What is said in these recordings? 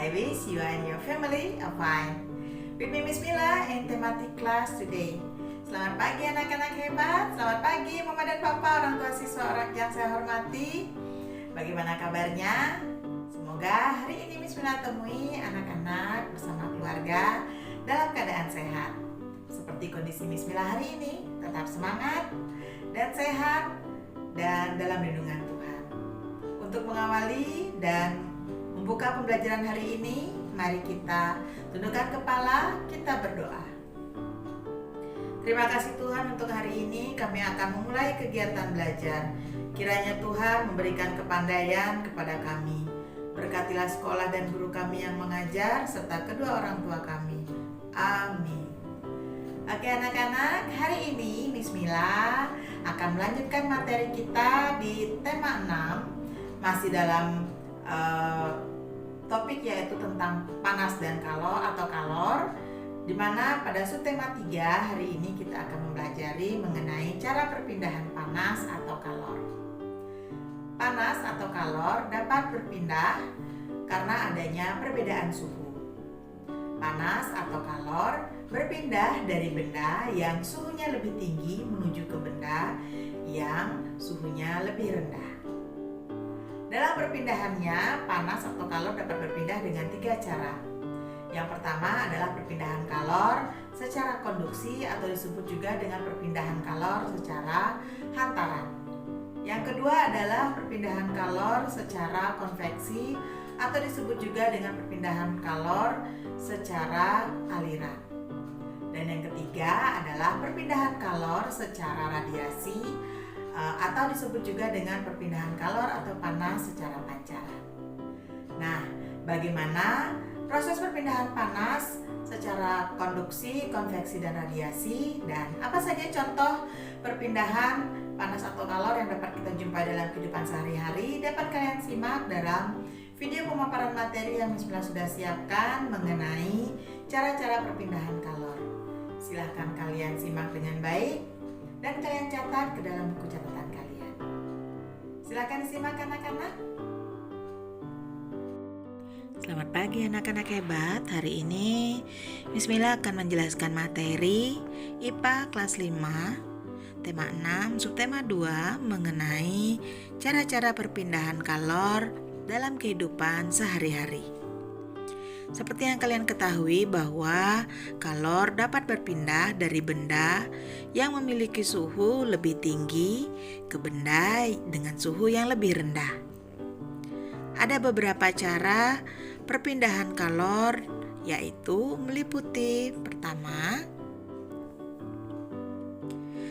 I wish you and your family are fine. With me Miss Mila in thematic class today. Selamat pagi anak-anak hebat, selamat pagi Mama dan Papa, orang tua siswa orang yang saya hormati. Bagaimana kabarnya? Semoga hari ini Miss Mila temui anak-anak bersama keluarga dalam keadaan sehat. Seperti kondisi Miss Mila hari ini, tetap semangat dan sehat dan dalam lindungan Tuhan. Untuk mengawali dan membuka pembelajaran hari ini, mari kita tundukkan kepala, kita berdoa. Terima kasih Tuhan untuk hari ini kami akan memulai kegiatan belajar. Kiranya Tuhan memberikan kepandaian kepada kami. Berkatilah sekolah dan guru kami yang mengajar serta kedua orang tua kami. Amin. Oke anak-anak, hari ini Miss Mila akan melanjutkan materi kita di tema 6. Masih dalam topik yaitu tentang panas dan kalor, di mana pada subtema 3 hari ini kita akan mempelajari mengenai cara perpindahan panas atau kalor. Panas atau kalor dapat berpindah karena adanya perbedaan suhu. Panas atau kalor berpindah dari benda yang suhunya lebih tinggi menuju ke benda yang suhunya lebih rendah. Dalam perpindahannya, panas atau kalor dapat berpindah dengan 3 cara. Yang pertama adalah perpindahan kalor secara konduksi atau disebut juga dengan perpindahan kalor secara hantaran. Yang kedua adalah perpindahan kalor secara konveksi atau disebut juga dengan perpindahan kalor secara aliran. Dan yang ketiga adalah perpindahan kalor secara radiasi atau disebut juga dengan perpindahan kalor atau panas secara pancaran. Nah, bagaimana proses perpindahan panas secara konduksi, konveksi, dan radiasi, dan apa saja contoh perpindahan panas atau kalor yang dapat kita jumpai dalam kehidupan sehari-hari dapat kalian simak dalam video pemaparan materi yang Miss Mila sudah siapkan mengenai cara-cara perpindahan kalor. Silahkan kalian simak dengan baik dan kalian catat ke dalam buku catatan kalian. Silahkan disimak anak-anak. Selamat pagi anak-anak hebat. Hari ini Miss Mila akan menjelaskan materi IPA kelas 5 tema 6 subtema 2 mengenai cara-cara perpindahan kalor dalam kehidupan sehari-hari. Seperti yang kalian ketahui bahwa kalor dapat berpindah dari benda yang memiliki suhu lebih tinggi ke benda dengan suhu yang lebih rendah. Ada beberapa cara perpindahan kalor, yaitu meliputi pertama,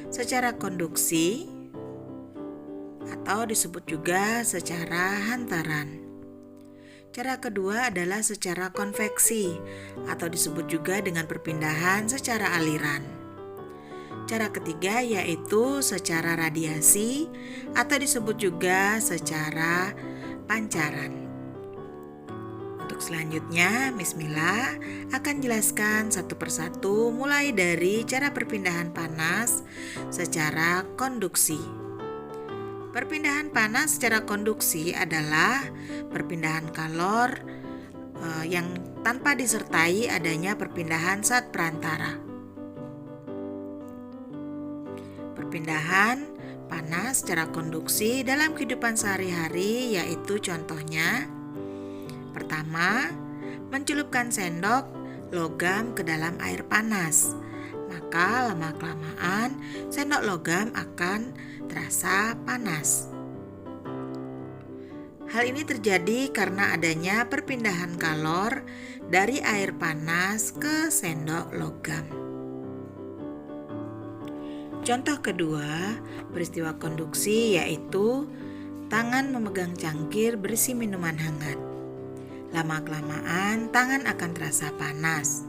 secara konduksi atau disebut juga secara hantaran. Cara kedua adalah secara konveksi atau disebut juga dengan perpindahan secara aliran. Cara ketiga yaitu secara radiasi atau disebut juga secara pancaran. Untuk selanjutnya, Miss Mila akan jelaskan satu persatu mulai dari cara perpindahan panas secara konduksi. Perpindahan panas secara konduksi adalah perpindahan kalor yang tanpa disertai adanya perpindahan zat perantara. Perpindahan panas secara konduksi dalam kehidupan sehari-hari yaitu contohnya: pertama, mencelupkan sendok logam ke dalam air panas. Maka lama-kelamaan sendok logam akan terasa panas. Hal ini terjadi karena adanya perpindahan kalor dari air panas ke sendok logam. Contoh kedua, peristiwa konduksi yaitu tangan memegang cangkir berisi minuman hangat. Lama-kelamaan tangan akan terasa panas.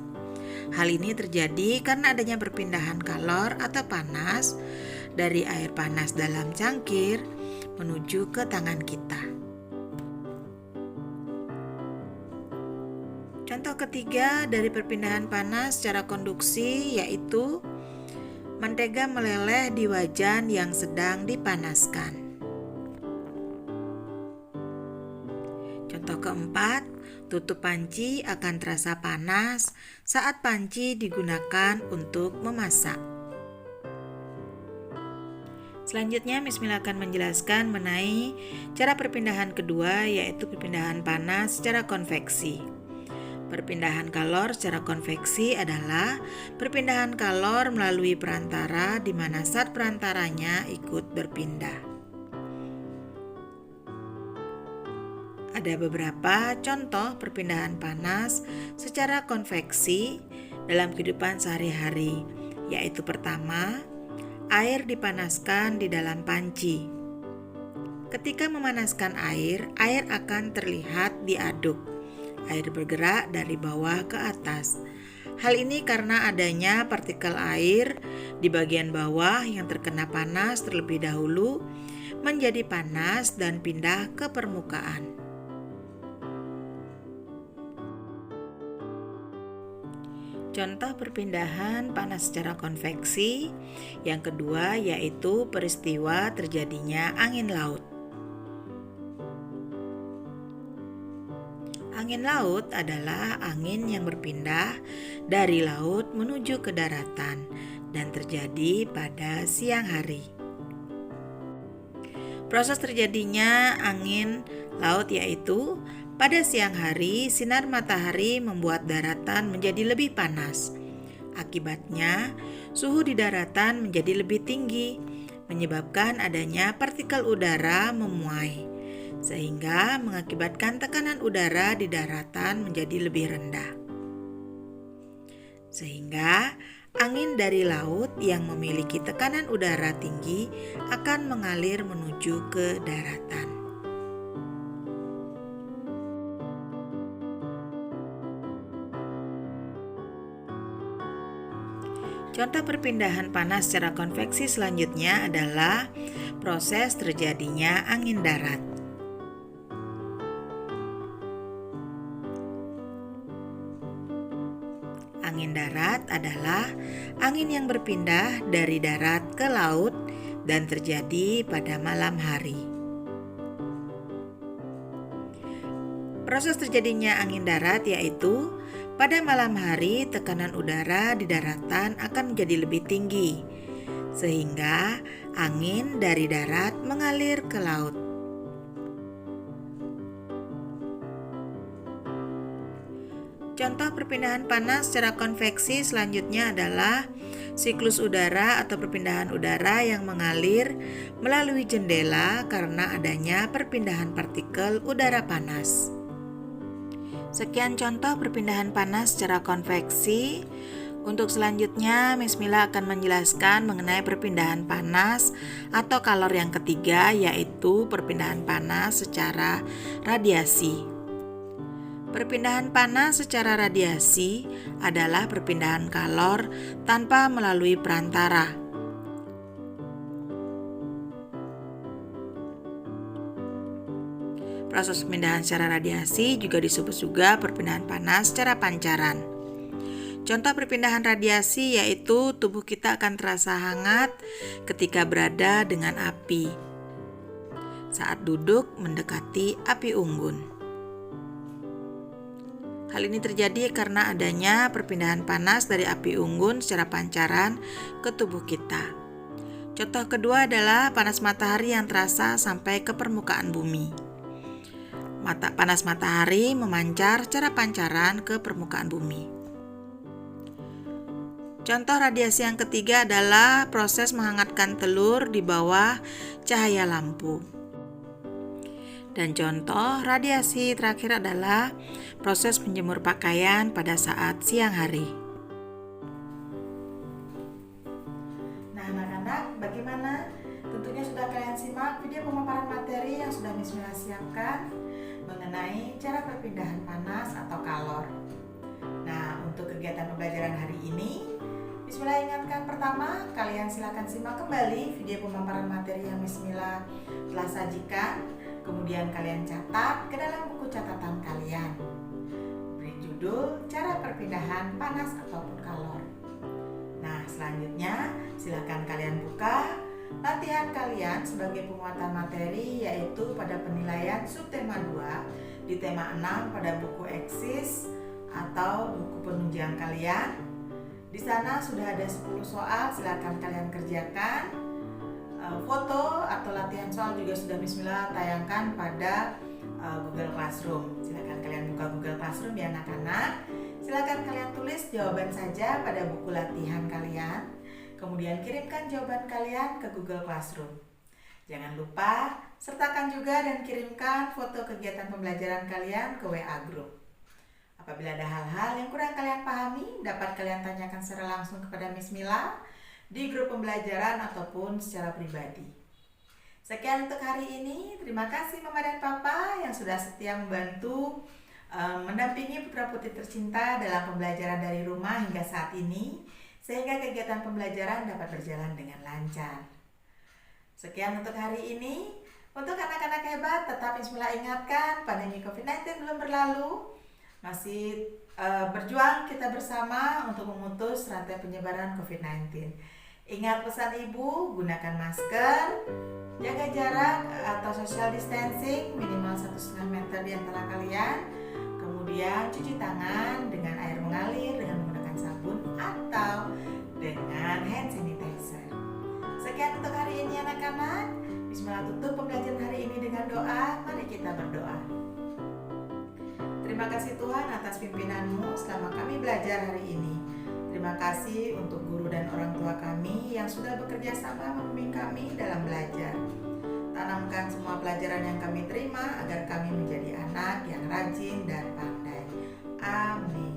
Hal ini terjadi karena adanya perpindahan kalor atau panas dari air panas dalam cangkir menuju ke tangan kita. Contoh ketiga dari perpindahan panas secara konduksi yaitu mentega meleleh di wajan yang sedang dipanaskan. Contoh keempat, Tutup panci akan terasa panas saat panci digunakan untuk memasak. Selanjutnya, Miss Mila akan menjelaskan mengenai cara perpindahan kedua, yaitu perpindahan panas secara konveksi. Perpindahan kalor secara konveksi adalah perpindahan kalor melalui perantara di mana zat perantaranya ikut berpindah. Ada beberapa contoh perpindahan panas secara konveksi dalam kehidupan sehari-hari, yaitu pertama, air dipanaskan di dalam panci. Ketika memanaskan air akan terlihat diaduk. Air bergerak dari bawah ke atas. Hal ini karena adanya partikel air di bagian bawah yang terkena panas terlebih dahulu menjadi panas dan pindah ke permukaan. Contoh perpindahan panas secara konveksi yang kedua yaitu peristiwa terjadinya angin laut. Angin laut adalah angin yang berpindah dari laut menuju ke daratan dan terjadi pada siang hari. Proses terjadinya angin laut yaitu pada siang hari sinar matahari membuat daratan menjadi lebih panas. Akibatnya, suhu di daratan menjadi lebih tinggi, menyebabkan adanya partikel udara memuai, sehingga mengakibatkan tekanan udara di daratan menjadi lebih rendah. Sehingga angin dari laut yang memiliki tekanan udara tinggi akan mengalir menuju ke daratan. Contoh perpindahan panas secara konveksi selanjutnya adalah proses terjadinya angin darat. Angin darat adalah angin yang berpindah dari darat ke laut dan terjadi pada malam hari. Proses terjadinya angin darat yaitu pada malam hari tekanan udara di daratan akan menjadi lebih tinggi, sehingga angin dari darat mengalir ke laut. Contoh perpindahan panas secara konveksi selanjutnya adalah siklus udara atau perpindahan udara yang mengalir melalui jendela karena adanya perpindahan partikel udara panas. Sekian contoh perpindahan panas secara konveksi. Untuk selanjutnya, Miss Mila akan menjelaskan mengenai perpindahan panas atau kalor yang ketiga, yaitu perpindahan panas secara radiasi. Perpindahan panas secara radiasi adalah perpindahan kalor tanpa melalui perantara. Proses perpindahan secara radiasi juga disebut juga perpindahan panas secara pancaran. Contoh perpindahan radiasi yaitu tubuh kita akan terasa hangat ketika berada dengan api saat duduk mendekati api unggun. Hal ini terjadi karena adanya perpindahan panas dari api unggun secara pancaran ke tubuh kita. Contoh kedua adalah panas matahari yang terasa sampai ke permukaan bumi. Panas matahari memancar secara pancaran ke permukaan bumi. Contoh radiasi yang ketiga adalah proses menghangatkan telur di bawah cahaya lampu. Dan contoh radiasi terakhir adalah proses menjemur pakaian pada saat siang hari. Nah, anak-anak, bagaimana? Tentunya sudah kalian simak video pemaparan materi yang sudah Miss Mila siapkan mengenai cara perpindahan panas atau kalor. Nah, untuk kegiatan pembelajaran hari ini, Miss Mila ingatkan pertama, kalian silakan simak kembali video pemaparan materi yang Miss Mila telah sajikan. Kemudian kalian catat ke dalam buku catatan kalian. Beri judul cara perpindahan panas ataupun kalor. Nah, selanjutnya silakan kalian buka latihan kalian sebagai penguatan materi, yaitu pada penilaian subtema 2 di tema 6 pada buku eksis atau buku penunjang kalian. Di sana sudah ada 10 soal, silakan kalian kerjakan. Foto atau latihan soal juga sudah Bismillah tayangkan pada Google Classroom. Silakan kalian buka Google Classroom ya anak-anak. Silakan kalian tulis jawaban saja pada buku latihan kalian. Kemudian kirimkan jawaban kalian ke Google Classroom. Jangan lupa sertakan juga dan kirimkan foto kegiatan pembelajaran kalian ke WA Group. Apabila ada hal-hal yang kurang kalian pahami, dapat kalian tanyakan secara langsung kepada Miss Mila di grup pembelajaran ataupun secara pribadi. Sekian untuk hari ini. Terima kasih Mama dan Papa yang sudah setia membantu mendampingi putra-putri tercinta dalam pembelajaran dari rumah hingga saat ini, sehingga kegiatan pembelajaran dapat berjalan dengan lancar. Sekian untuk hari ini. Untuk anak-anak hebat, tetap Bismillah ingatkan, pandemi COVID-19 belum berlalu. Masih berjuang kita bersama untuk memutus rantai penyebaran COVID-19. Ingat pesan ibu, gunakan masker, jaga jarak atau social distancing minimal 1,5 meter di antara kalian. Kemudian cuci tangan dengan air mengalir dengan menggunakan sabun atau dengan hand sanitizer. Sekian untuk hari ini anak-anak. Bismillah tutup pembelajaran hari ini dengan doa. Mari kita berdoa. Terima kasih Tuhan atas pimpinanmu selama kami belajar hari ini. Terima kasih untuk guru dan orang tua kami yang sudah bekerja sama membimbing kami dalam belajar. Tanamkan semua pelajaran yang kami terima agar kami menjadi anak yang rajin dan pandai. Amin.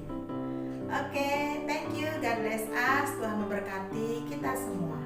Oke, thank you. God bless us. Tuhan memberkati kita semua.